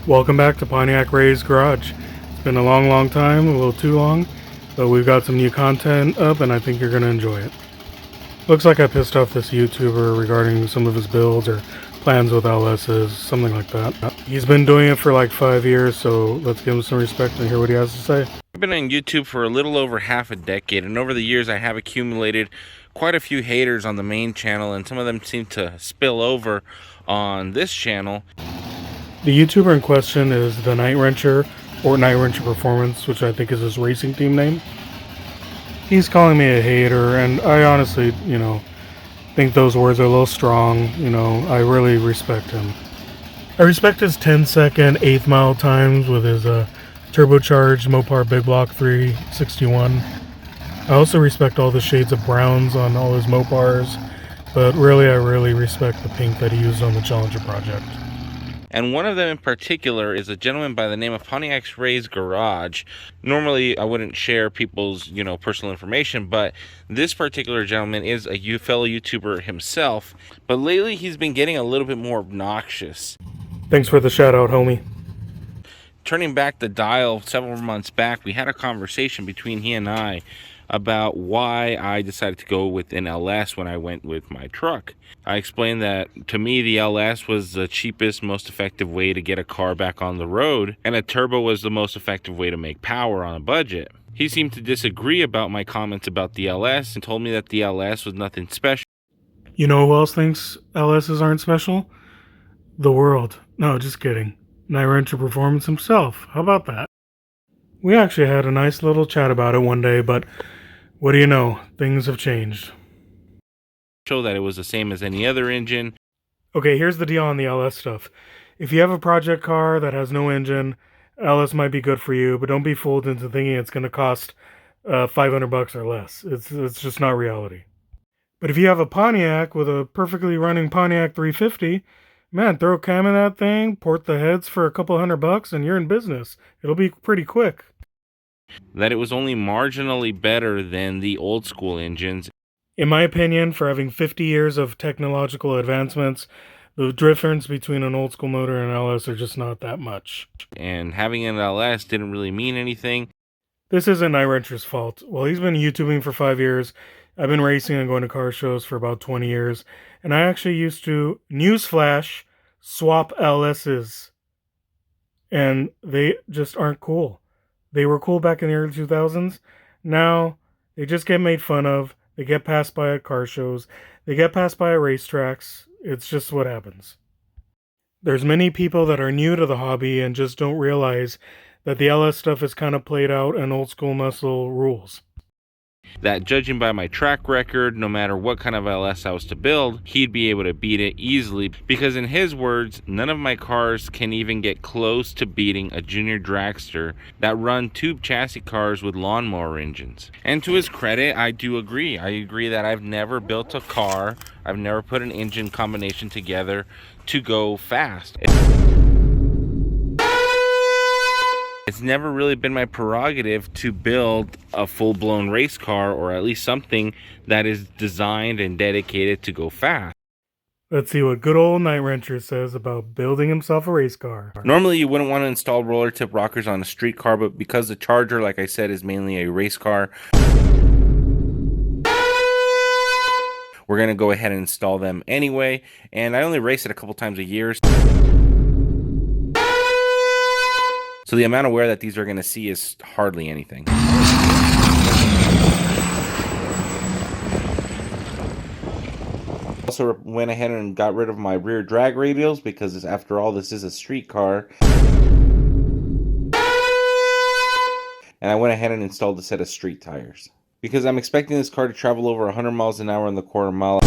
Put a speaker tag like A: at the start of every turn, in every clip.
A: Welcome back to Pontiac Ray's Garage. It's been a long time, a little too long, but we've got some new content up and I think you're going to enjoy it. Looks like I pissed off this YouTuber regarding some of his builds or plans with LSs, something like that. He's been doing it for like 5 years, so let's give him some respect and hear what he has to say.
B: I've been on YouTube for a little over half a decade, and over the years I have accumulated quite a few haters on the main channel, and some of them seem to spill over on this channel.
A: The YouTuber in question is the Nightwrencher, or Nightwrencher Performance, which I think is his racing team name. He's calling me a hater, and I honestly, think those words are a little strong. I really respect him. I respect his 10-second 8th mile times with his turbocharged Mopar Big Block 361. I also respect all the shades of browns on all his Mopars, but really I really respect the pink that he used on the Challenger project.
B: And one of them in particular is a gentleman by the name of PontiacRaysGarage. Normally I wouldn't share people's personal information, but this particular gentleman is a fellow YouTuber himself, but lately he's been getting a little bit more obnoxious.
A: Thanks for the shout out, homie.
B: Turning back the dial several months back, we had a conversation between he and I about why I decided to go with an LS when I went with my truck. I explained that to me the LS was the cheapest, most effective way to get a car back on the road, and a turbo was the most effective way to make power on a budget. He seemed to disagree about my comments about the LS and told me that the LS was nothing special.
A: You know who else thinks LSs aren't special? The world. No, just kidding. Nightwrencher Performance himself. How about that? We actually had a nice little chat about it one day, but what do you know? Things have changed.
B: Show that it was the same as any other engine.
A: Okay, here's the deal on the LS stuff. If you have a project car that has no engine, LS might be good for you, but don't be fooled into thinking it's going to cost $500 or less. It's just not reality. But if you have a Pontiac with a perfectly running Pontiac 350, man, throw a cam in that thing, port the heads for a couple $100, and you're in business. It'll be pretty quick.
B: That it was only marginally better than the old school engines.
A: In my opinion, for having 50 years of technological advancements, the difference between an old school motor and an LS are just not that much.
B: And having an LS didn't really mean anything.
A: This isn't Nightwrencher's fault. Well, he's been YouTubing for 5 years. I've been racing and going to car shows for about 20 years. And I actually used to, newsflash, swap LSs. And they just aren't cool. They were cool back in the early 2000s. Now, they just get made fun of. They get passed by at car shows. They get passed by at racetracks. It's just what happens. There's many people that are new to the hobby and just don't realize that the LS stuff is kind of played out and old school muscle rules.
B: That judging by my track record, no matter what kind of LS I was to build, he'd be able to beat it easily, because in his words, none of my cars can even get close to beating a junior dragster that run tube chassis cars with lawnmower engines. And to his credit, I do agree. I agree that I've never built a car, I've never put an engine combination together to go fast. It's never really been my prerogative to build a full-blown race car, or at least something that is designed and dedicated to go fast.
A: Let's see what good old Nightwrencher says about building himself a race car.
B: Normally you wouldn't want to install roller tip rockers on a street car, but because the Charger, like I said, is mainly a race car, we're going to go ahead and install them anyway. And I only race it a couple times a year, so the amount of wear that these are going to see is hardly anything. Also went ahead and got rid of my rear drag radials, because after all, this is a street car. And I went ahead and installed a set of street tires, because I'm expecting this car to travel over 100 miles an hour in the quarter mile.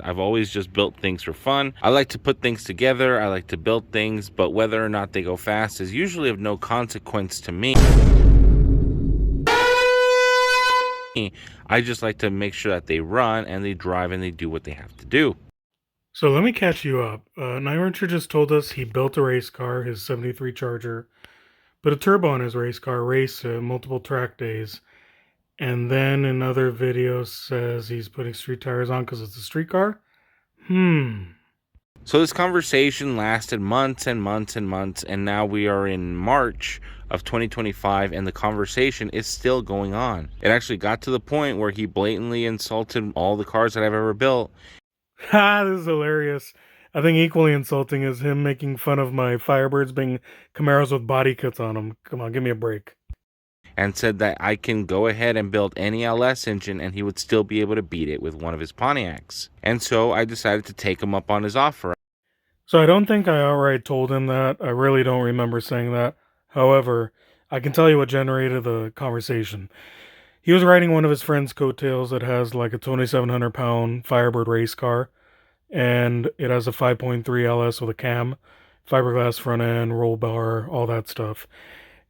B: I've always just built things for fun. I like to put things together, I like to build things, but whether or not they go fast is usually of no consequence to me. I just like to make sure that they run and they drive and they do what they have to do.
A: So let me catch you up. Nightwrencher just told us he built a race car, his 73 Charger, put a turbo on his race car, raced multiple track days, and then in other videos says he's putting street tires on because it's a street car?
B: So this conversation lasted months and months and months, and now we are in March of 2025, and the conversation is still going on. It actually got to the point where he blatantly insulted all the cars that I've ever built.
A: Ha, this is hilarious. I think equally insulting is him making fun of my Firebirds being Camaros with body kits on them. Come on, give me a break.
B: And said that I can go ahead and build any LS engine and he would still be able to beat it with one of his Pontiacs. And so I decided to take him up on his offer.
A: So I don't think I outright told him that. I really don't remember saying that. However, I can tell you what generated the conversation. He was riding one of his friend's coattails that has like a 2,700 pound Firebird race car, and it has a 5.3 LS with a cam, fiberglass front end, roll bar, all that stuff.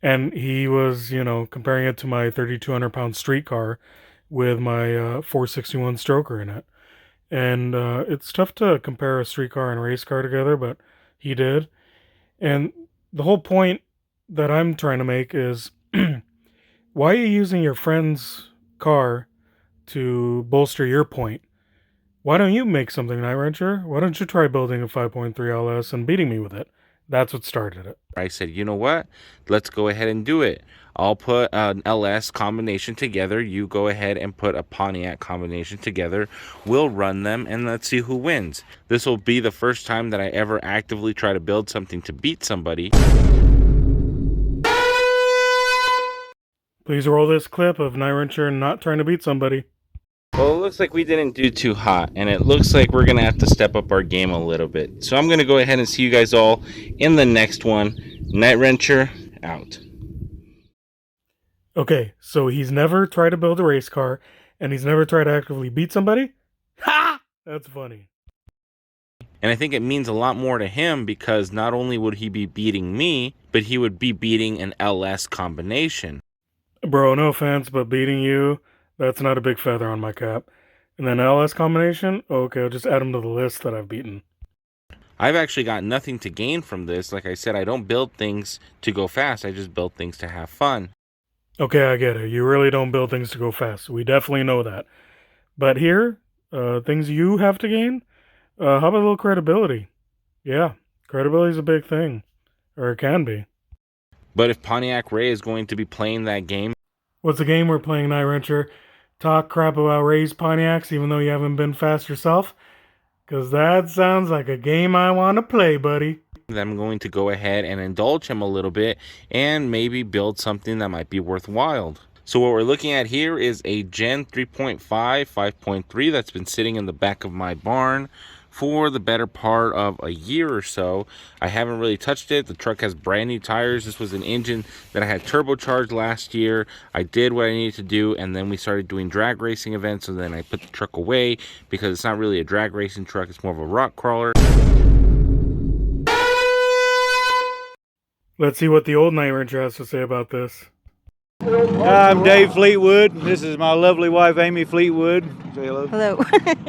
A: And he was, comparing it to my 3,200 pound street car with my 461 stroker in it. And it's tough to compare a street car and a race car together, but he did. And the whole point that I'm trying to make is why are you using your friend's car to bolster your point? Why don't you make something, Nightwrencher? Why don't you try building a 5.3 LS and beating me with it? That's what started it.
B: I said, you know what? Let's go ahead and do it. I'll put an LS combination together. You go ahead and put a Pontiac combination together. We'll run them and let's see who wins. This will be the first time that I ever actively try to build something to beat somebody.
A: Please roll this clip of Nightwrencher not trying to beat somebody.
B: Well, it looks like we didn't do too hot, and it looks like we're going to have to step up our game a little bit. So I'm going to go ahead and see you guys all in the next one. Nightwrencher, out.
A: Okay, so he's never tried to build a race car, and he's never tried to actively beat somebody? Ha! That's funny.
B: And I think it means a lot more to him because not only would he be beating me, but he would be beating an LS combination.
A: Bro, no offense, but beating you, that's not a big feather on my cap. And then LS combination? Okay, I'll just add him to the list that I've beaten.
B: I've actually got nothing to gain from this. Like I said, I don't build things to go fast. I just build things to have fun.
A: Okay, I get it. You really don't build things to go fast. We definitely know that. But here, things you have to gain? How about a little credibility? Yeah, credibility is a big thing. Or it can be.
B: But if Pontiac Ray is going to be playing that game...
A: What's the game we're playing, Nightwrencher? Talk crap about Ray's Pontiacs even though you haven't been fast yourself? Because that sounds like a game I want to play, buddy.
B: I'm going to go ahead and indulge him a little bit and maybe build something that might be worthwhile. So what we're looking at here is a Gen 3.5, 5.3 that's been sitting in the back of my barn for the better part of a year or so. I haven't really touched it. The truck has brand new tires. This was an engine that I had turbocharged last year. I did what I needed to do, and then we started doing drag racing events, and then I put the truck away because it's not really a drag racing truck. It's more of a rock crawler.
A: Let's see what the old Nightwrencher has to say about this.
C: I'm Dave Fleetwood. This is my lovely wife, Amy Fleetwood. Say hello.
D: Hello.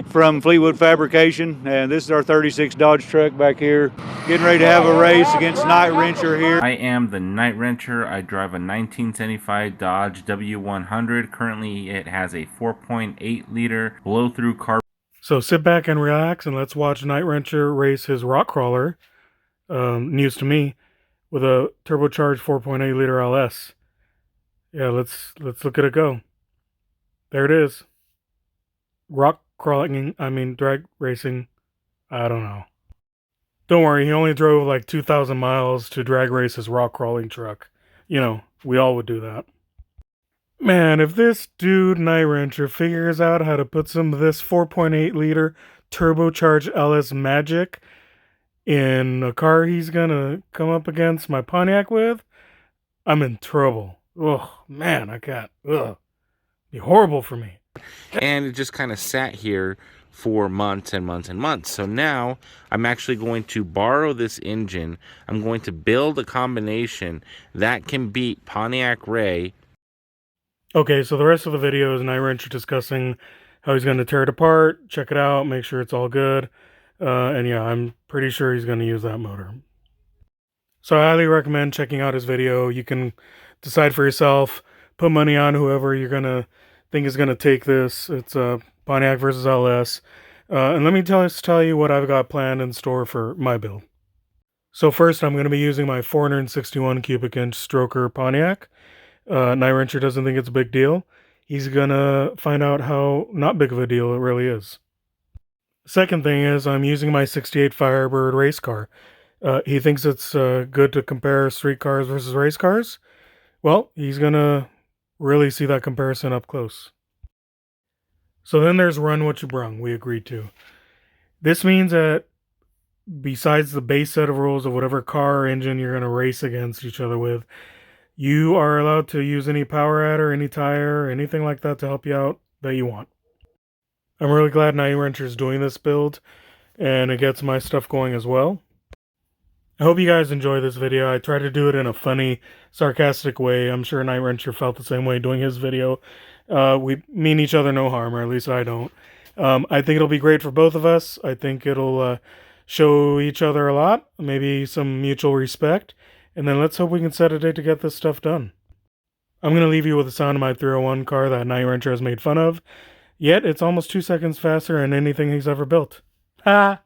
C: From Fleetwood Fabrication, and this is our 36 Dodge truck back here. Getting ready to have a race against Nightwrencher here.
B: I am the Nightwrencher. I drive a 1975 Dodge W100. Currently, it has a 4.8 liter blow-through carb.
A: So sit back and relax, and let's watch Nightwrencher race his rock crawler, news to me, with a turbocharged 4.8 liter LS. Yeah, let's look at it go. There it is. Rock crawling, drag racing. I don't know. Don't worry, he only drove like 2,000 miles to drag race his rock crawling truck. You know, we all would do that. Man, if this dude Nightwrencher figures out how to put some of this 4.8 liter turbocharged LS magic in a car he's gonna come up against my Pontiac with, I'm in trouble. Oh man, I can't. Ugh, be horrible for me.
B: And it just kind of sat here for months and months and months. So now I'm actually going to borrow this engine. I'm going to build a combination that can beat Pontiac Ray.
A: Okay, so the rest of the video is Nightwrencher discussing how he's going to tear it apart, check it out, make sure it's all good. And yeah, I'm pretty sure he's going to use that motor. So I highly recommend checking out his video. You can decide for yourself, put money on whoever you're going to think is going to take this. It's Pontiac versus LS. And let me tell you what I've got planned in store for my build. So first, I'm going to be using my 461 cubic inch stroker Pontiac. Nightwrencher doesn't think it's a big deal. He's going to find out how not big of a deal it really is. Second thing is I'm using my 68 Firebird race car. He thinks it's good to compare street cars versus race cars. Well, he's going to really see that comparison up close. So then there's run what you brung, we agreed to. This means that besides the base set of rules of whatever car or engine you're going to race against each other with, you are allowed to use any power adder, any tire, anything like that to help you out that you want. I'm really glad Nightwrencher is doing this build, and it gets my stuff going as well. I hope you guys enjoy this video. I try to do it in a funny, sarcastic way. I'm sure Nightwrencher felt the same way doing his video. We mean each other no harm, or at least I don't. I think it'll be great for both of us. I think it'll show each other a lot, maybe some mutual respect, and then let's hope we can set a date to get this stuff done. I'm going to leave you with the sound of my 301 car that Nightwrencher has made fun of, yet it's almost 2 seconds faster than anything he's ever built. Ha!